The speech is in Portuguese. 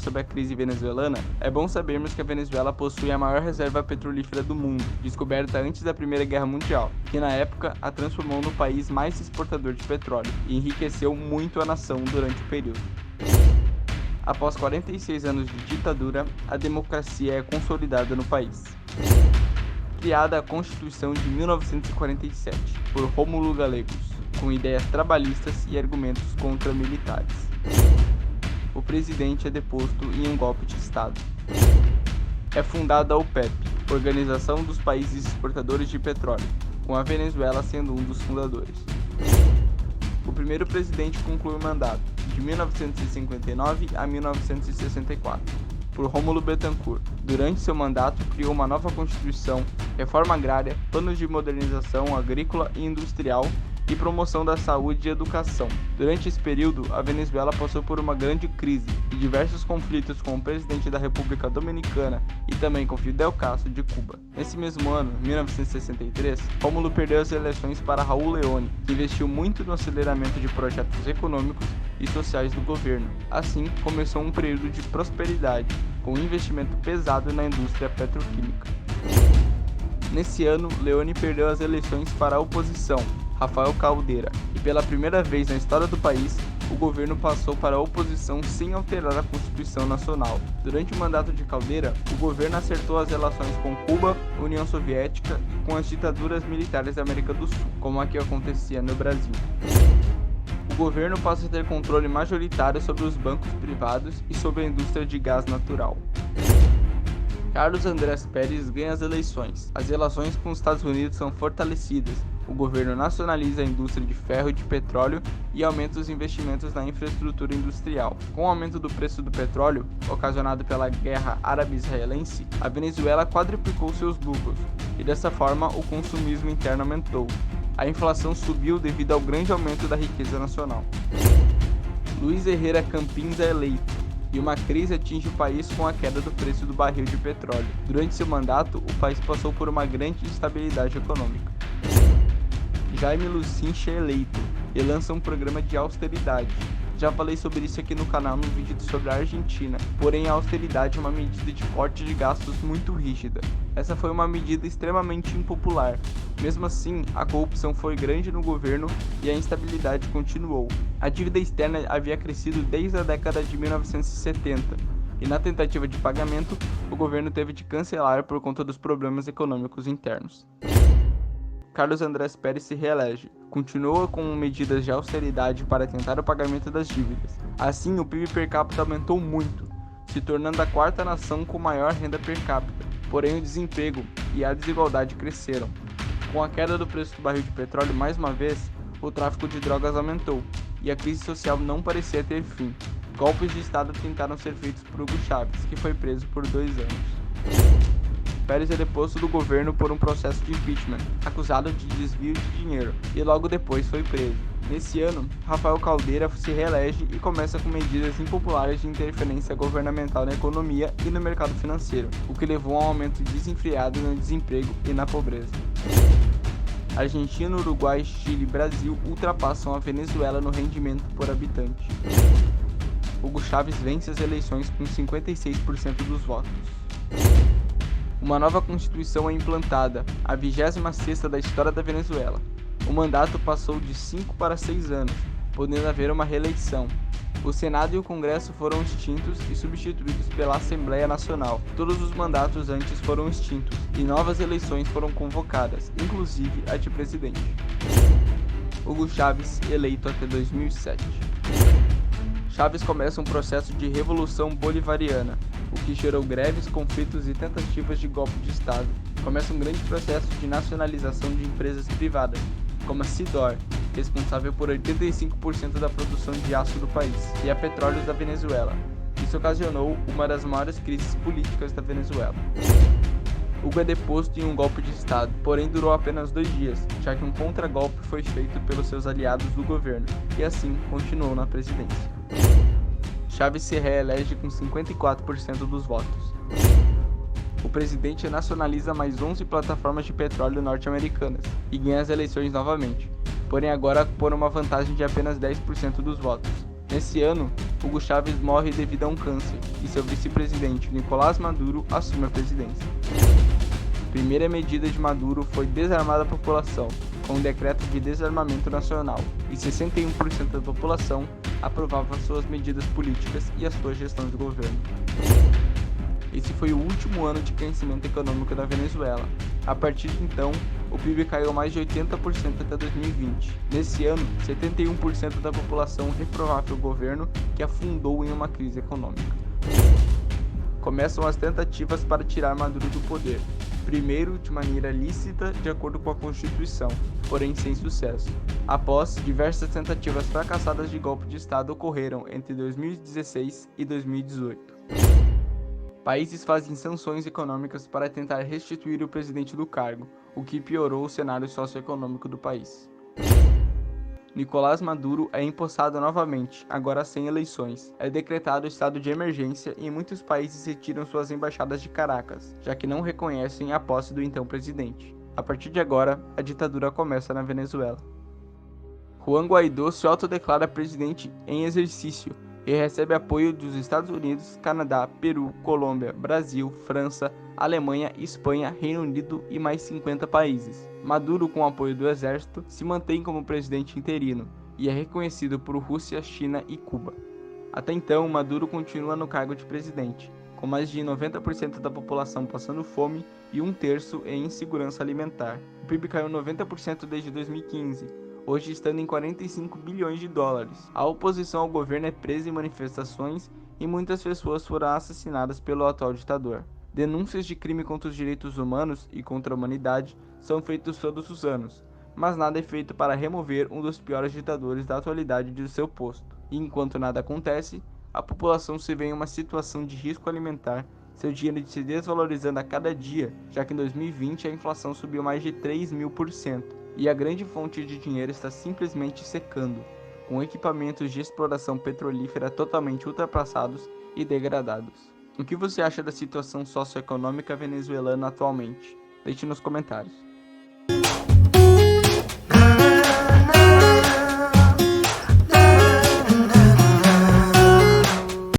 sobre a crise venezuelana, é bom sabermos que a Venezuela possui a maior reserva petrolífera do mundo, descoberta antes da Primeira Guerra Mundial, que na época a transformou no país mais exportador de petróleo e enriqueceu muito a nação durante o período. Após 46 anos de ditadura, a democracia é consolidada no país. Criada a Constituição de 1947 por Rômulo Gallegos, com ideias trabalhistas e argumentos contra militares. O presidente é deposto em um golpe de Estado. É fundada a OPEP, Organização dos Países Exportadores de Petróleo, com a Venezuela sendo um dos fundadores. O primeiro presidente concluiu o mandato, de 1959 a 1964, por Rômulo Betancourt. Durante seu mandato, criou uma nova Constituição, reforma agrária, planos de modernização agrícola e industrial e promoção da saúde e educação. Durante esse período, a Venezuela passou por uma grande crise e diversos conflitos com o presidente da República Dominicana e também com Fidel Castro de Cuba. Nesse mesmo ano, 1963, Rômulo perdeu as eleições para Raul Leone, que investiu muito no aceleramento de projetos econômicos e sociais do governo. Assim, começou um período de prosperidade, com investimento pesado na indústria petroquímica. Nesse ano, Leone perdeu as eleições para a oposição, Rafael Caldeira, e pela primeira vez na história do país, o governo passou para a oposição sem alterar a Constituição Nacional. Durante o mandato de Caldeira, o governo acertou as relações com Cuba, União Soviética e com as ditaduras militares da América do Sul, como a que acontecia no Brasil. O governo passa a ter controle majoritário sobre os bancos privados e sobre a indústria de gás natural. Carlos Andrés Pérez ganha as eleições. As relações com os Estados Unidos são fortalecidas. O governo nacionaliza a indústria de ferro e de petróleo e aumenta os investimentos na infraestrutura industrial. Com o aumento do preço do petróleo, ocasionado pela guerra árabe-israelense, a Venezuela quadruplicou seus lucros e dessa forma o consumismo interno aumentou. A inflação subiu devido ao grande aumento da riqueza nacional. Luiz Herrera Campins é eleito e uma crise atinge o país com a queda do preço do barril de petróleo. Durante seu mandato, o país passou por uma grande instabilidade econômica. Jaime Luchincha é eleito e lança um programa de austeridade. Já falei sobre isso aqui no canal no vídeo sobre a Argentina, porém a austeridade é uma medida de corte de gastos muito rígida. Essa foi uma medida extremamente impopular. Mesmo assim, a corrupção foi grande no governo e a instabilidade continuou. A dívida externa havia crescido desde a década de 1970 e na tentativa de pagamento, o governo teve de cancelar por conta dos problemas econômicos internos. Carlos Andrés Pérez se reelege. Continua com medidas de austeridade para tentar o pagamento das dívidas. Assim, o PIB per capita aumentou muito, se tornando a quarta nação com maior renda per capita. Porém, o desemprego e a desigualdade cresceram. Com a queda do preço do barril de petróleo mais uma vez, o tráfico de drogas aumentou e a crise social não parecia ter fim. Golpes de Estado tentaram ser feitos por Hugo Chávez, que foi preso por 2 anos. Pérez é deposto do governo por um processo de impeachment, acusado de desvio de dinheiro, e logo depois foi preso. Nesse ano, Rafael Caldeira se reelege e começa com medidas impopulares de interferência governamental na economia e no mercado financeiro, o que levou a um aumento desenfreado no desemprego e na pobreza. Argentina, Uruguai, Chile e Brasil ultrapassam a Venezuela no rendimento por habitante. Hugo Chávez vence as eleições com 56% dos votos. Uma nova Constituição é implantada, a 26ª da história da Venezuela. O mandato passou de 5 para 6 anos, podendo haver uma reeleição. O Senado e o Congresso foram extintos e substituídos pela Assembleia Nacional. Todos os mandatos antes foram extintos e novas eleições foram convocadas, inclusive a de presidente. Hugo Chávez, eleito até 2007. Chávez começa um processo de revolução bolivariana, o que gerou greves, conflitos e tentativas de golpe de Estado. Começa um grande processo de nacionalização de empresas privadas, como a Sidor, responsável por 85% da produção de aço do país, e a Petróleos da Venezuela. Isso ocasionou uma das maiores crises políticas da Venezuela. Hugo é deposto em um golpe de Estado, porém durou apenas 2 dias, já que um contragolpe foi feito pelos seus aliados do governo, e assim continuou na presidência. Chávez se reelege com 54% dos votos. O presidente nacionaliza mais 11 plataformas de petróleo norte-americanas e ganha as eleições novamente, porém agora por uma vantagem de apenas 10% dos votos. Nesse ano, Hugo Chávez morre devido a um câncer e seu vice-presidente, Nicolás Maduro, assume a presidência. A primeira medida de Maduro foi desarmar a população, com um decreto de desarmamento nacional, e 61% da população aprovava suas medidas políticas e a sua gestão de governo. Esse foi o último ano de crescimento econômico da Venezuela. A partir de então, o PIB caiu mais de 80% até 2020. Nesse ano, 71% da população reprovava o governo, que afundou em uma crise econômica. Começam as tentativas para tirar Maduro do poder, primeiro de maneira lícita, de acordo com a Constituição, porém sem sucesso. Após, diversas tentativas fracassadas de golpe de Estado ocorreram entre 2016 e 2018. Países fazem sanções econômicas para tentar restituir o presidente do cargo, o que piorou o cenário socioeconômico do país. Nicolás Maduro é empossado novamente, agora sem eleições. É decretado estado de emergência e muitos países retiram suas embaixadas de Caracas, já que não reconhecem a posse do então presidente. A partir de agora, a ditadura começa na Venezuela. Juan Guaidó se autodeclara presidente em exercício e recebe apoio dos Estados Unidos, Canadá, Peru, Colômbia, Brasil, França, Alemanha, Espanha, Reino Unido e mais 50 países. Maduro, com o apoio do exército, se mantém como presidente interino e é reconhecido por Rússia, China e Cuba. Até então, Maduro continua no cargo de presidente, com mais de 90% da população passando fome e um terço em insegurança alimentar. O PIB caiu 90% desde 2015. Hoje estando em 45 bilhões de dólares. A oposição ao governo é presa em manifestações e muitas pessoas foram assassinadas pelo atual ditador. Denúncias de crime contra os direitos humanos e contra a humanidade são feitas todos os anos, mas nada é feito para remover um dos piores ditadores da atualidade de seu posto. E enquanto nada acontece, a população se vê em uma situação de risco alimentar, seu dinheiro se desvalorizando a cada dia, já que em 2020 a inflação subiu mais de 3.000%. E a grande fonte de dinheiro está simplesmente secando, com equipamentos de exploração petrolífera totalmente ultrapassados e degradados. O que você acha da situação socioeconômica venezuelana atualmente? Deixe nos comentários.